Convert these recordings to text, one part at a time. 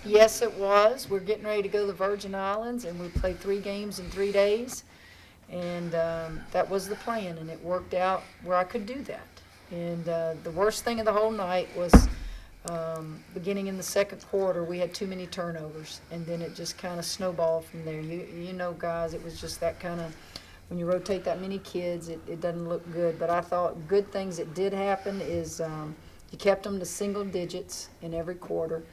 Yes, it was. We're getting ready to go to the Virgin Islands, and we played 3 games in 3 days. And that was the plan, and it worked out where I could do that. And the worst thing of the whole night was beginning in the second quarter, we had too many turnovers, and then it just kind of snowballed from there. You know, guys, it was just that kind of, when you rotate that many kids, it doesn't look good. But I thought good things that did happen is you kept them to single digits in every quarter.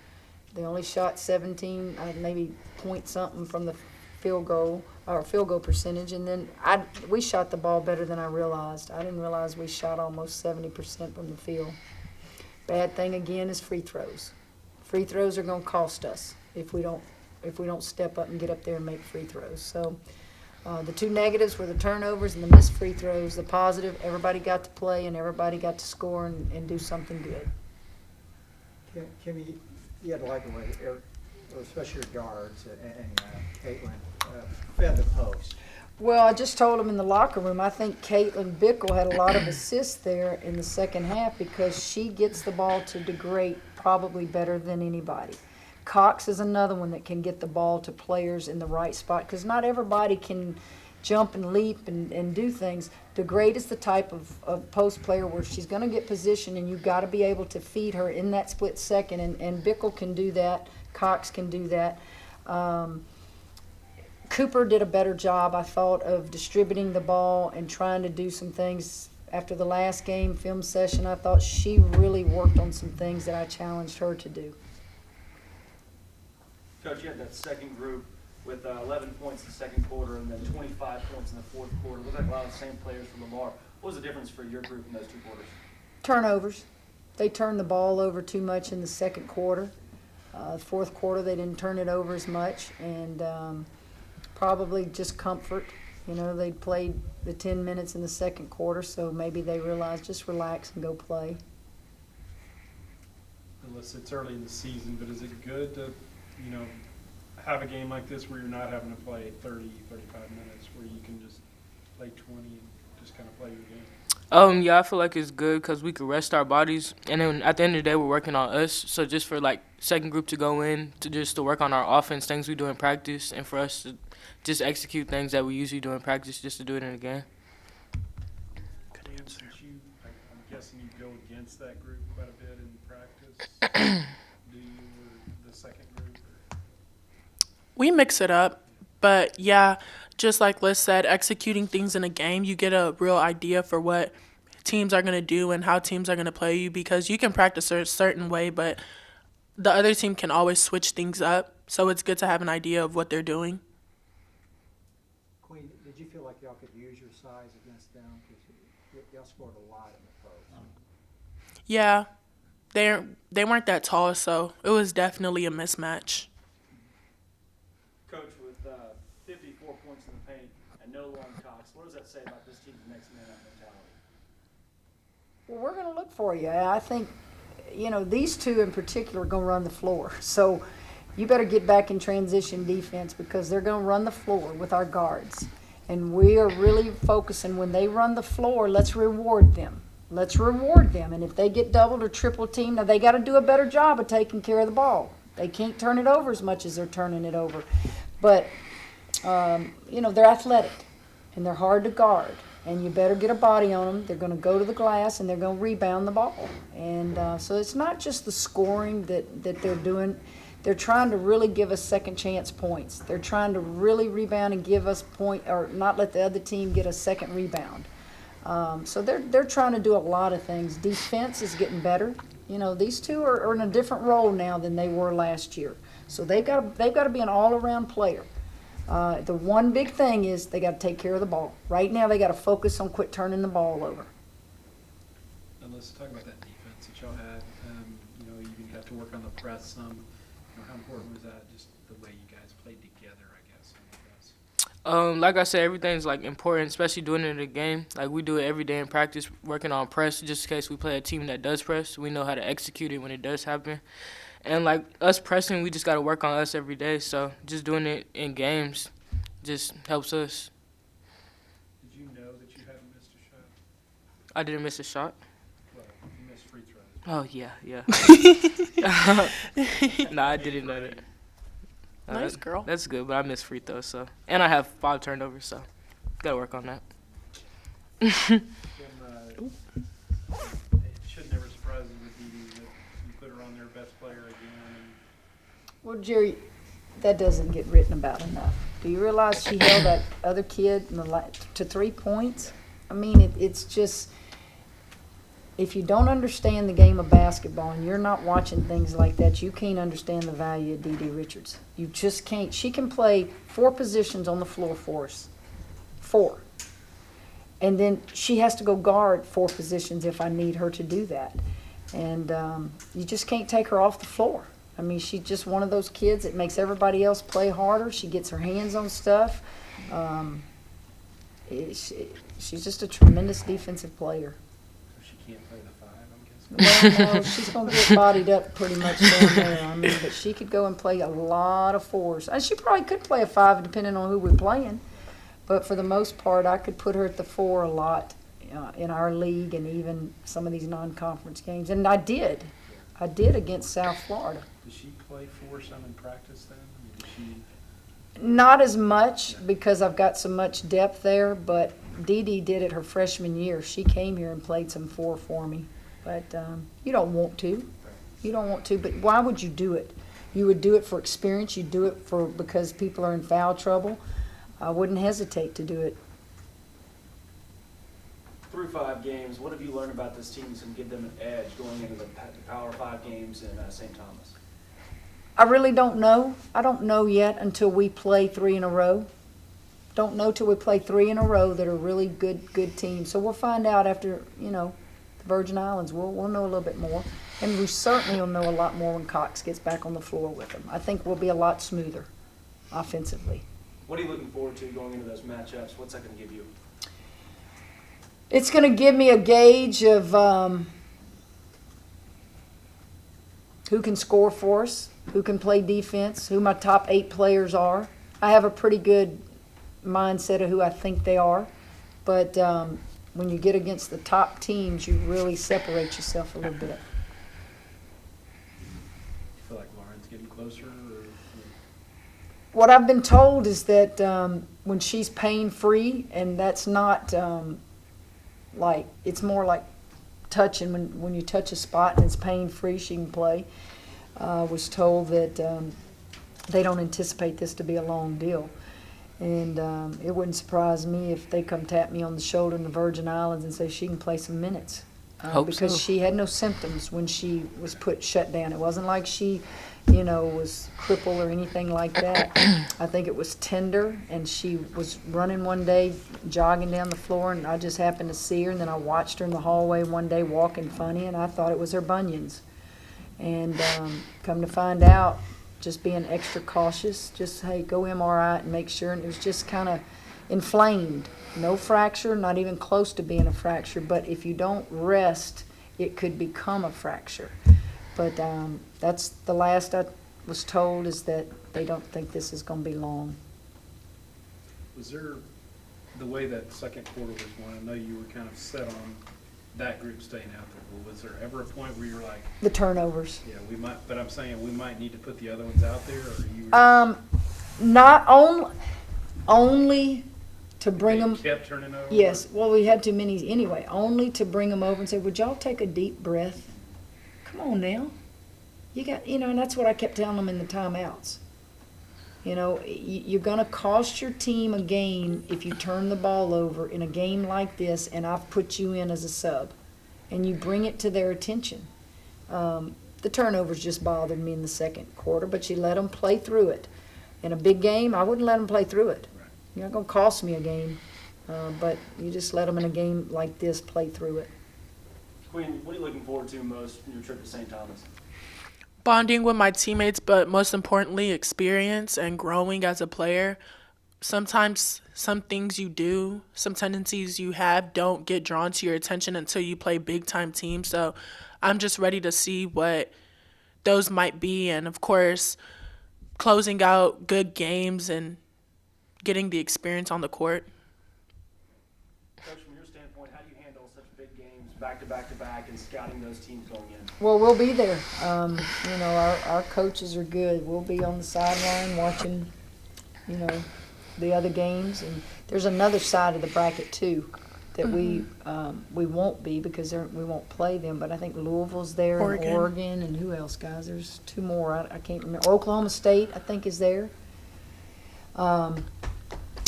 They only shot 17, maybe point something from the field goal or field goal percentage, and then we shot the ball better than I realized. I didn't realize we shot almost 70% from the field. Bad thing again is free throws. Free throws are going to cost us if we don't step up and get up there and make free throws. So the two negatives were the turnovers and the missed free throws. The positive, everybody got to play and everybody got to score and do something good. Kimmy, you had to like the way, especially your guards and Caitlin, fed the post. Well, I just told him in the locker room, I think Caitlin Bickle had a lot of assists there in the second half because she gets the ball to DeGrate probably better than anybody. Cox is another one that can get the ball to players in the right spot because not everybody can jump and leap and do things. DeGrate is the type of post player where she's going to get position and you've got to be able to feed her in that split second, and Bickle can do that. Cox can do that. Cooper did a better job, I thought, of distributing the ball and trying to do some things. After the last game film session, I thought she really worked on some things that I challenged her to do. Coach, you had that second group with 11 points in the second quarter and then 25 points in the fourth quarter. Looked like a lot of the same players for Lamar. What was the difference for your group in those 2 quarters? Turnovers. They turned the ball over too much in the second quarter. Fourth quarter, they didn't turn it over as much, and probably just comfort. You know, they played the 10 minutes in the second quarter, so maybe they realized just relax and go play. Unless it's early in the season, but is it good to, have a game like this where you're not having to play 30, 35 minutes, where you can just play 20 and just kind of play your game? Yeah, I feel like it's good because we can rest our bodies, and then at the end of the day, we're working on us. So just for like second group to go in to work on our offense, things we do in practice, and for us to just execute things that we usually do in practice, just to do it in a game. Good answer. I'm guessing you go against that group quite a bit in practice. Do you, or the second group? Or? We mix it up, but yeah, just like Liz said, executing things in a game, you get a real idea for what teams are going to do and how teams are going to play you, because you can practice a certain way, but the other team can always switch things up. So it's good to have an idea of what they're doing. Queen, did you feel like y'all could use your size against them? Because y'all scored a lot in the post. Yeah, they weren't that tall, so it was definitely a mismatch. Coach, with 54 points in the paint and no Lauren Cox, what does that say about this team's next man up mentality? Well, we're going to look for you. I think, these two in particular are going to run the floor. So you better get back in transition defense because they're going to run the floor with our guards. And we are really focusing when they run the floor, let's reward them. Let's reward them. And if they get doubled or triple teamed, now they got to do a better job of taking care of the ball. They can't turn it over as much as they're turning it over. But, they're athletic and they're hard to guard. And you better get a body on them. They're going to go to the glass and they're going to rebound the ball. And so it's not just the scoring that they're doing. They're trying to really give us second chance points. They're trying to really rebound and give us point, or not let the other team get a second rebound. So they're trying to do a lot of things. Defense is getting better. These two are in a different role now than they were last year. So they've got to be an all-around player. The one big thing is they got to take care of the ball. Right now they got to focus on quit turning the ball over. And let's talk about that defense that y'all had. You even got to work on the press some. How important was that? Just the way you guys played together, I guess. Like I said, everything's like important, especially doing it in a game. Like we do it every day in practice, working on press, just in case we play a team that does press. We know how to execute it when it does happen. And like us pressing, we just got to work on us every day. So just doing it in games just helps us. Did you know that you hadn't missed a shot? I didn't miss a shot. Well, you missed free throws. Oh, yeah. Nah, I didn't know that. Nice girl. That's good, but I miss free throws, so. And I have 5 turnovers, so gotta work on that. Kim, it should never surprise you with Dee that you put her on their best player again. Well, Jerry, that doesn't get written about enough. Do you realize she held that other kid to 3 points? I mean, it's just, if you don't understand the game of basketball and you're not watching things like that, you can't understand the value of Dee Richards. You just can't. She can play 4 positions on the floor for us. 4. And then she has to go guard 4 positions if I need her to do that. And you just can't take her off the floor. I mean, she's just one of those kids that makes everybody else play harder. She gets her hands on stuff. She's just a tremendous defensive player. So she can't play the 5, I'm guessing. Well, no, she's going to get bodied up pretty much down there. I mean, but she could go and play a lot of 4s. And she probably could play a 5 depending on who we're playing. But for the most part, I could put her at the 4 a lot in our league and even some of these non-conference games. And I did. I did against South Florida. Does she play 4 some in practice then? I mean, does she? Not as much because I've got so much depth there, but Dee Dee did it her freshman year. She came here and played some 4 for me. But you don't want to. You don't want to, but why would you do it? You would do it for experience. You do it because people are in foul trouble. I wouldn't hesitate to do it. Through 5 games, what have you learned about this team that's going to give them an edge going into the Power 5 games in St. Thomas? I really don't know. I don't know yet until we play 3 in a row. Don't know till we play 3 in a row that are really good teams. So we'll find out after, the Virgin Islands. We'll know a little bit more. And we certainly will know a lot more when Cox gets back on the floor with them. I think we'll be a lot smoother offensively. What are you looking forward to going into those matchups? What's that going to give you? It's going to give me a gauge of who can score for us, who can play defense, who my top 8 players are. I have a pretty good mindset of who I think they are. But when you get against the top teams, you really separate yourself a little bit. You feel like Lauren's getting closer? Or? What I've been told is that when she's pain-free, and that's not it's more like touching. When you touch a spot and it's pain-free, she can play. Was told that they don't anticipate this to be a long deal. And it wouldn't surprise me if they come tap me on the shoulder in the Virgin Islands and say she can play some minutes. Because she had no symptoms when she was shut down. It wasn't like she, was crippled or anything like that. I think it was tender, and she was running one day, jogging down the floor, and I just happened to see her, and then I watched her in the hallway one day walking funny, and I thought it was her bunions. And come to find out, just being extra cautious, just, hey, go MRI and make sure, and it was just kind of inflamed. No fracture, not even close to being a fracture, but if you don't rest, it could become a fracture. But that's the last I was told, is that they don't think this is going to be long. Was there, the way that second quarter was going, I know you were kind of set on that group staying out there, but was there ever a point where you were like, The turnovers. yeah, we might, but I'm saying we might need to put the other ones out there, or you were Not only to bring them. kept turning over? Yes, well, we had too many anyway. Only to bring them over and say, would y'all take a deep breath? Come on now. You got, and that's what I kept telling them in the timeouts. You're going to cost your team a game if you turn the ball over in a game like this, and I've put you in as a sub, and you bring it to their attention. The turnovers just bothered me in the second quarter, but you let them play through it. In a big game, I wouldn't let them play through it. Right. You're not going to cost me a game, but you just let them in a game like this play through it. Queen, what are you looking forward to most in your trip to St. Thomas? Bonding with my teammates, but most importantly, experience and growing as a player. Sometimes some things you do, some tendencies you have don't get drawn to your attention until you play big-time teams. So I'm just ready to see what those might be. And, of course, closing out good games and getting the experience on the court. Coach, from your standpoint, how do you handle such big games back to back to back and scouting those teams going in? Well, we'll be there. You know, our coaches are good. We'll be on the sideline watching, you know, the other games. And there's another side of the bracket, too, that we won't be because we won't play them. But I think Louisville's there, and Oregon, and who else, guys? There's two more. I can't remember. Oklahoma State, I think, is there.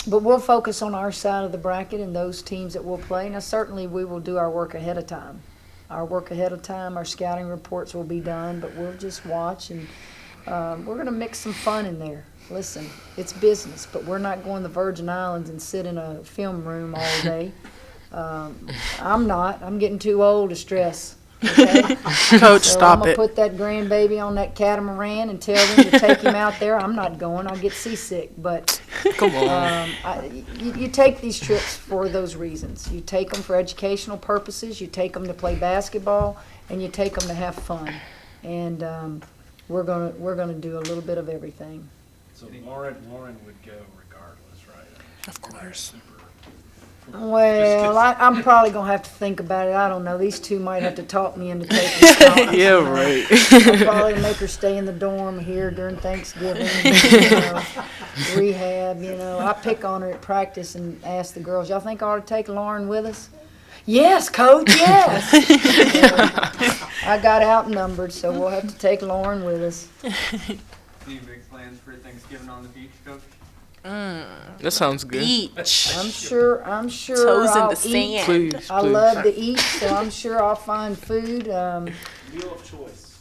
But we'll focus on our side of the bracket and those teams that we'll play. Now, certainly we will do our work ahead of time. Our scouting reports will be done, but we'll just watch, and we're going to mix some fun in there. Listen, it's business, but we're not going to the Virgin Islands and sit in a film room all day. I'm not. I'm getting too old to stress. Okay? Coach, So stop I'm going it. to put that grandbaby on that catamaran and tell them to take him out there. I'm not going. I'll get seasick. But Come on. you take these trips for those reasons. You take them for educational purposes. You take them to play basketball, and you take them to have fun. And we're gonna do a little bit of everything. So Lauren would go regardless, right? Of course. Well, I'm probably gonna have to think about it. I don't know. These two might have to talk me into taking this. Yeah, right. I'll probably make her stay in the dorm here during Thanksgiving. You know, rehab. You know, I pick on her at practice and ask the girls, "Y'all think I ought to take Lauren with us?" Yes, Coach. Yes. I got outnumbered, so we'll have to take Lauren with us. Any big plans for Thanksgiving on the beach, Coach? That sounds good. Beach. I'm sure. Toes in I'll the eat. sand. Please, I please. love to eat, so I'm sure I'll find food Meal of choice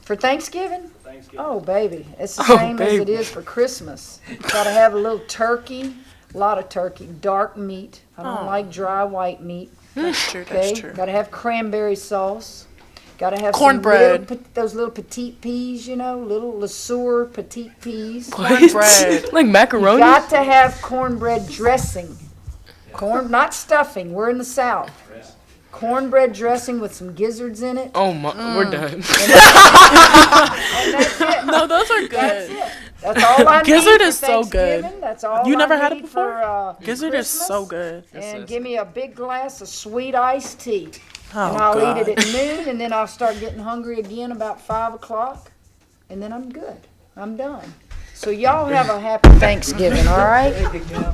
for Thanksgiving. for Thanksgiving. Oh, baby, it's the Oh, same as it baby. is for Christmas. Got to have a little turkey, a lot of turkey, dark meat. I don't Oh. like dry white meat. That's true. Okay, That's true. got to have cranberry sauce. Got to have Cornbread. those little petite peas, you know, little LeSueur petite peas. Cornbread. Like macaroni? Got to have cornbread dressing. Not stuffing. We're in the South. Cornbread dressing with some gizzards in it. Oh my, we're done. And that's it. No, those are That's good. it. That's all I need. Gizzard for is so good. Thanksgiving. That's all You I never had it need before? For, Gizzard is Christmas. so good. And give me a big glass of sweet iced tea. Oh, And I'll God. eat it at noon, and then I'll start getting hungry again about 5 o'clock, and then I'm good. I'm done. So y'all have a happy Thanksgiving, all right? Thank you, Kim.